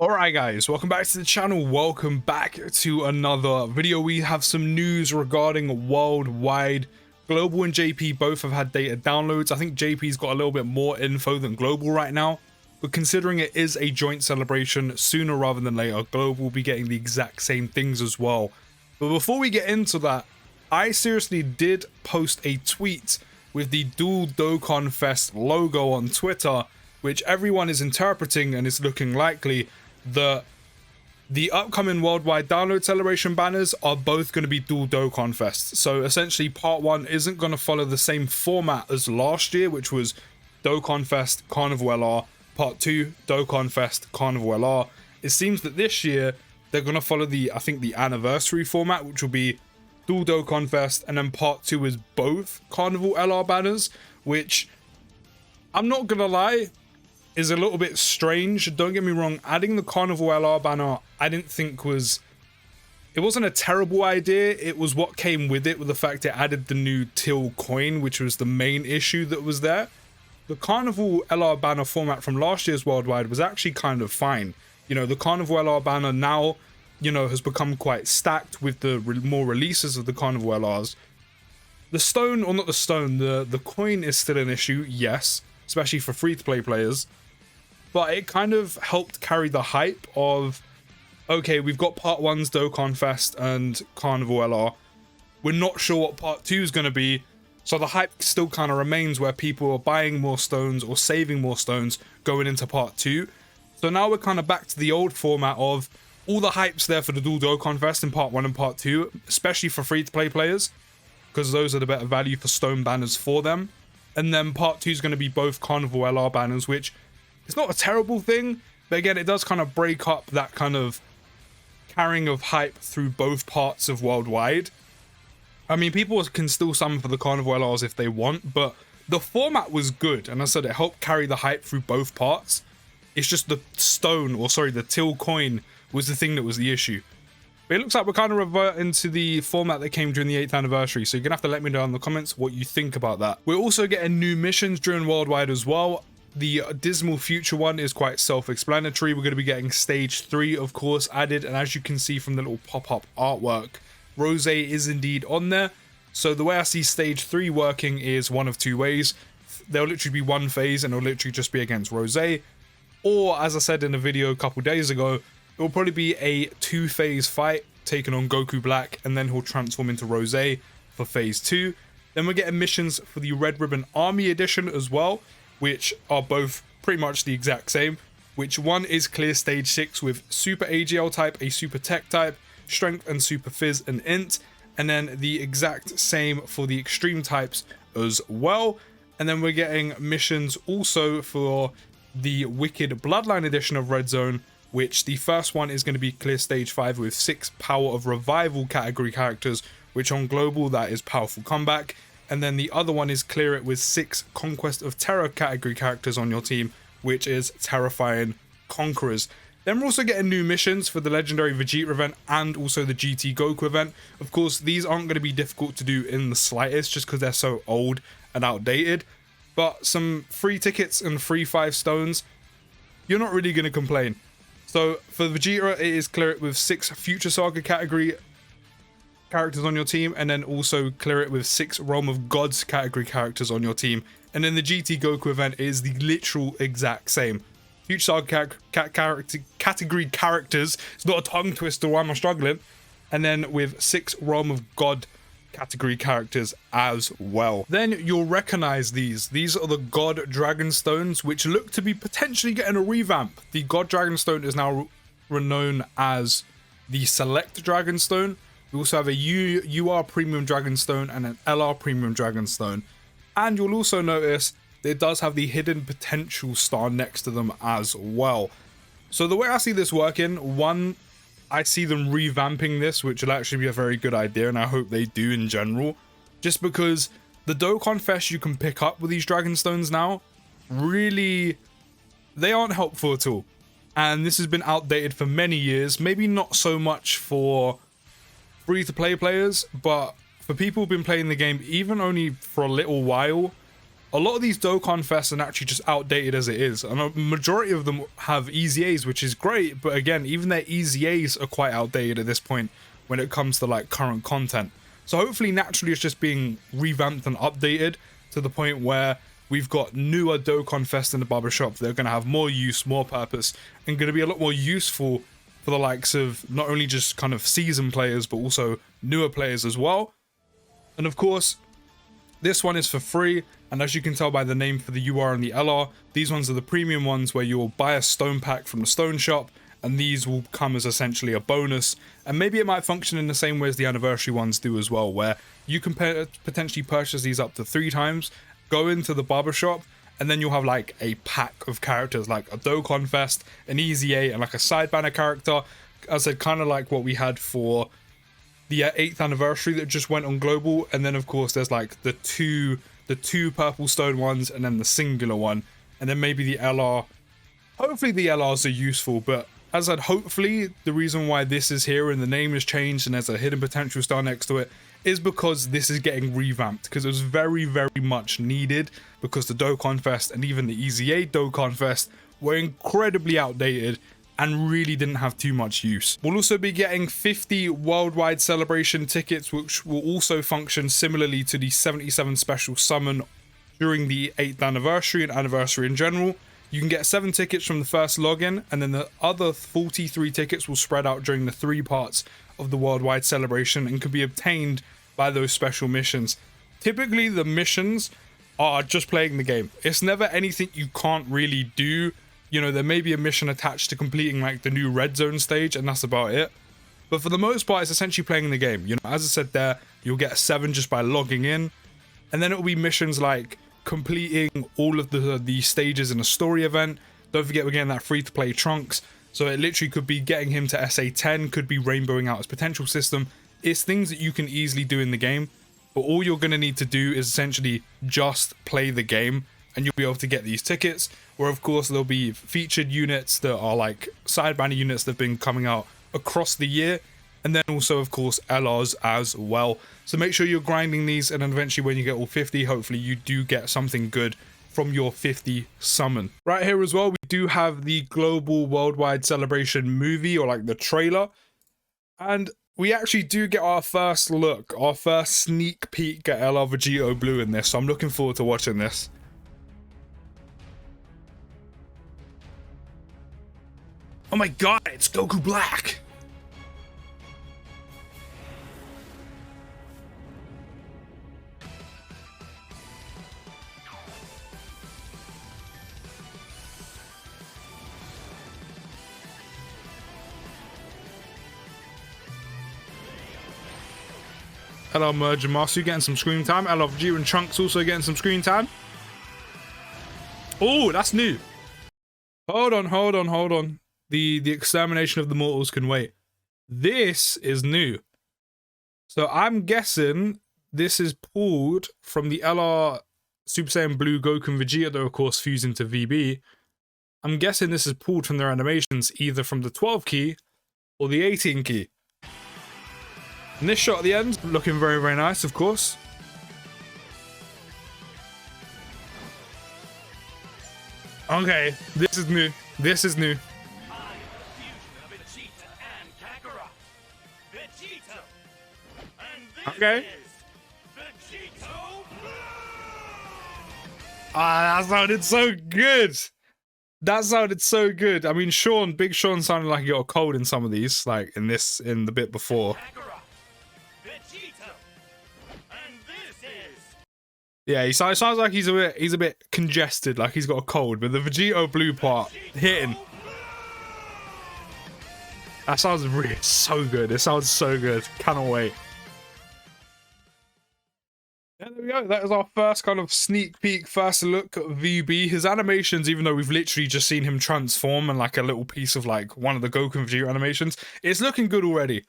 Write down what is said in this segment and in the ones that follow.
Alright guys, welcome back to the channel, welcome back to another video. We have some news regarding worldwide. Global and JP both have had data downloads. I think JP's got a little bit more info than Global right now, but considering it is a joint celebration, sooner rather than later, Global will be getting the exact same things as well. But before we get into that, I seriously did post a tweet with the dual DOKKANFEST logo on Twitter, which everyone is interpreting and is looking likely that the upcoming worldwide download celebration banners are both going to be dual DOKKANFEST. So essentially part 1 isn't going to follow the same format as last year, which was DOKKANFEST Carnival LR, part 2 DOKKANFEST Carnival LR. It seems that this year they're going to follow I think the anniversary format, which will be dual DOKKANFEST, and then part 2 is both Carnival LR banners, which I'm not going to lie, is a little bit strange. Don't get me wrong, adding the Carnival LR banner I didn't think it wasn't a terrible idea. It was what came with it, with the fact it added the new till coin, which was the main issue that was there. The Carnival LR banner format from last year's worldwide was actually kind of fine. You know, the Carnival LR banner now, you know, has become quite stacked with the more releases of the Carnival LRs. The stone, or not the stone, the coin is still an issue, yes, especially for free-to-play players. But it kind of helped carry the hype of, okay, we've got part 1's DOKKANFEST and Carnival LR. We're not sure what part 2 is going to be, so the hype still kind of remains where people are buying more stones or saving more stones going into part 2. So now we're kind of back to the old format of all the hype's there for the dual DOKKANFEST in part 1 and part 2, especially for free-to-play players, because those are the better value for stone banners for them. And then part 2 is going to be both Carnival LR banners, which it's not a terrible thing, but again, it does kind of break up that kind of carrying of hype through both parts of worldwide. I mean, people can still summon for the Carnival LRs if they want, but the format was good, and I said it helped carry the hype through both parts. It's just the stone, or sorry, the till coin was the thing that was the issue. But it looks like we're kind of reverting to the format that came during the 8th anniversary, so you're going to have to let me know in the comments what you think about that. We're also getting new missions during worldwide as well. The Dismal Future one is quite self-explanatory. We're going to be getting Stage 3, of course, added. And as you can see from the little pop-up artwork, Rosé is indeed on there. So the way I see Stage 3 working is one of two ways. There'll literally be one phase and it'll literally just be against Rosé. Or, as I said in a video a couple days ago, it will probably be a 2-phase fight taking on Goku Black, and then he'll transform into Rosé for Phase 2. Then we're getting missions for the Red Ribbon Army Edition as well, which are both pretty much the exact same, which one is clear stage 6 with super AGL type, a super tech type, strength and super fizz and int, and then the exact same for the extreme types as well. And then we're getting missions also for the Wicked Bloodline edition of Red Zone, which the first one is going to be clear stage 5 with 6 power of revival category characters, which on global that is powerful comeback. And then the other one is clear it with 6 Conquest of Terror category characters on your team, which is Terrifying Conquerors. Then we're also getting new missions for the Legendary Vegeta event and also the GT Goku event. Of course, these aren't going to be difficult to do in the slightest just because they're so old and outdated. But some free tickets and free 5 stones, you're not really going to complain. So for Vegeta, it is clear it with 6 Future Saga category characters on your team, and then also clear it with 6 Realm of Gods category characters on your team. And then the GT Goku event is the literal exact same. Future Saga category characters, it's not a tongue twister, why am I struggling? And then with 6 Realm of God category characters as well. Then you'll recognize these. These are the God Dragon Stones, which look to be potentially getting a revamp. The God Dragon Stone is now renowned as the Select Dragon Stone. We also have a UR Premium Dragonstone and an LR Premium Dragonstone. And you'll also notice that it does have the Hidden Potential star next to them as well. So the way I see this working, one, I see them revamping this, which will actually be a very good idea, and I hope they do in general. Just because the DOKKANFEST you can pick up with these Dragonstones now, really, they aren't helpful at all. And this has been outdated for many years, maybe not so much for free-to-play players, but for people who've been playing the game even only for a little while, a lot of these Dokkan Fests are actually just outdated as it is, and a majority of them have EZAs, which is great, but again, even their EZAs are quite outdated at this point when it comes to like current content. So hopefully naturally it's just being revamped and updated to the point where we've got newer Dokkan Fest in the barbershop. They're going to have more use, more purpose, and going to be a lot more useful for the likes of not only just kind of seasoned players, but also newer players as well. And of course, this one is for free, and as you can tell by the name for the UR and the LR, these ones are the premium ones where you'll buy a stone pack from the stone shop, and these will come as essentially a bonus. And maybe it might function in the same way as the anniversary ones do as well, where you can potentially purchase these up to 3 times, go into the barbershop, and then you'll have like a pack of characters like a Dokkan Fest, an EZA, and like a side banner character. As I said, kind of like what we had for the 8th anniversary that just went on global. And then of course there's like the two purple stone ones, and then the singular one, and then maybe the LR. Hopefully the LRs are useful, but as I said, hopefully the reason why this is here and the name has changed and there's a hidden potential star next to it is because this is getting revamped, because it was very, very much needed, because the Dokkan Fest and even the EZA Dokkan Fest were incredibly outdated and really didn't have too much use. We'll also be getting 50 worldwide celebration tickets, which will also function similarly to the 77 special summon during the 8th anniversary and anniversary in general. You can get 7 tickets from the first login, and then the other 43 tickets will spread out during the 3 parts of the worldwide celebration and can be obtained by those special missions. Typically the missions are just playing the game. It's never anything you can't really do. You know, there may be a mission attached to completing like the new red zone stage, and that's about it. But for the most part, it's essentially playing the game. You know, as I said there, you'll get 7 just by logging in, and then it'll be missions like completing all of the stages in a story event. Don't forget we're getting that free-to-play Trunks, so it literally could be getting him to SA 10, could be rainbowing out his potential system. It's things that you can easily do in the game, but all you're going to need to do is essentially just play the game, and you'll be able to get these tickets, where of course there'll be featured units that are like side banner units that have been coming out across the year, and then also of course LRs as well. So make sure you're grinding these, and then eventually when you get all 50, hopefully you do get something good from your 50 summon. Right here as well, we do have the global worldwide celebration movie, or like the trailer, and we actually do get our first look, our first sneak peek at LR Vegito Blue in this, so I'm looking forward to watching this. Oh my god, it's Goku Black! LR Merge and Masu getting some screen time. LR Vegeta and Trunks also getting some screen time. Oh, that's new. Hold on. The extermination of the mortals can wait. This is new. So I'm guessing this is pulled from the LR Super Saiyan Blue Goku and Vegeta, though of course fused into VB. I'm guessing this is pulled from their animations, either from the 12 key or the 18 key. And this shot at the end, looking very, very nice, of course. Okay, this is new. This is new. Okay. Ah, that sounded so good. That sounded so good. I mean, Big Sean sounded like he got a cold in some of these, like in the bit before. Yeah, he sounds like he's a bit congested, like he's got a cold, but the Vegito Blue part hitting. That sounds really so good. It sounds so good. Cannot wait. Yeah, there we go. That is our first kind of sneak peek, first look at VB. His animations, even though we've literally just seen him transform and like a little piece of like one of the Goku and Vegeta animations, it's looking good already.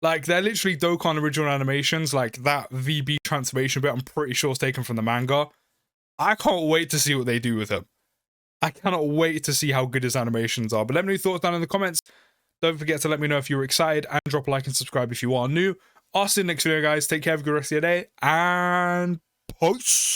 Like, they're literally Dokkan original animations. Like, that VB transformation bit, I'm pretty sure is taken from the manga. I can't wait to see what they do with him. I cannot wait to see how good his animations are. But let me know your thoughts down in the comments. Don't forget to let me know if you're excited, and drop a like and subscribe if you are new. I'll see you in the next video, guys. Take care, have a good rest of your day, and peace.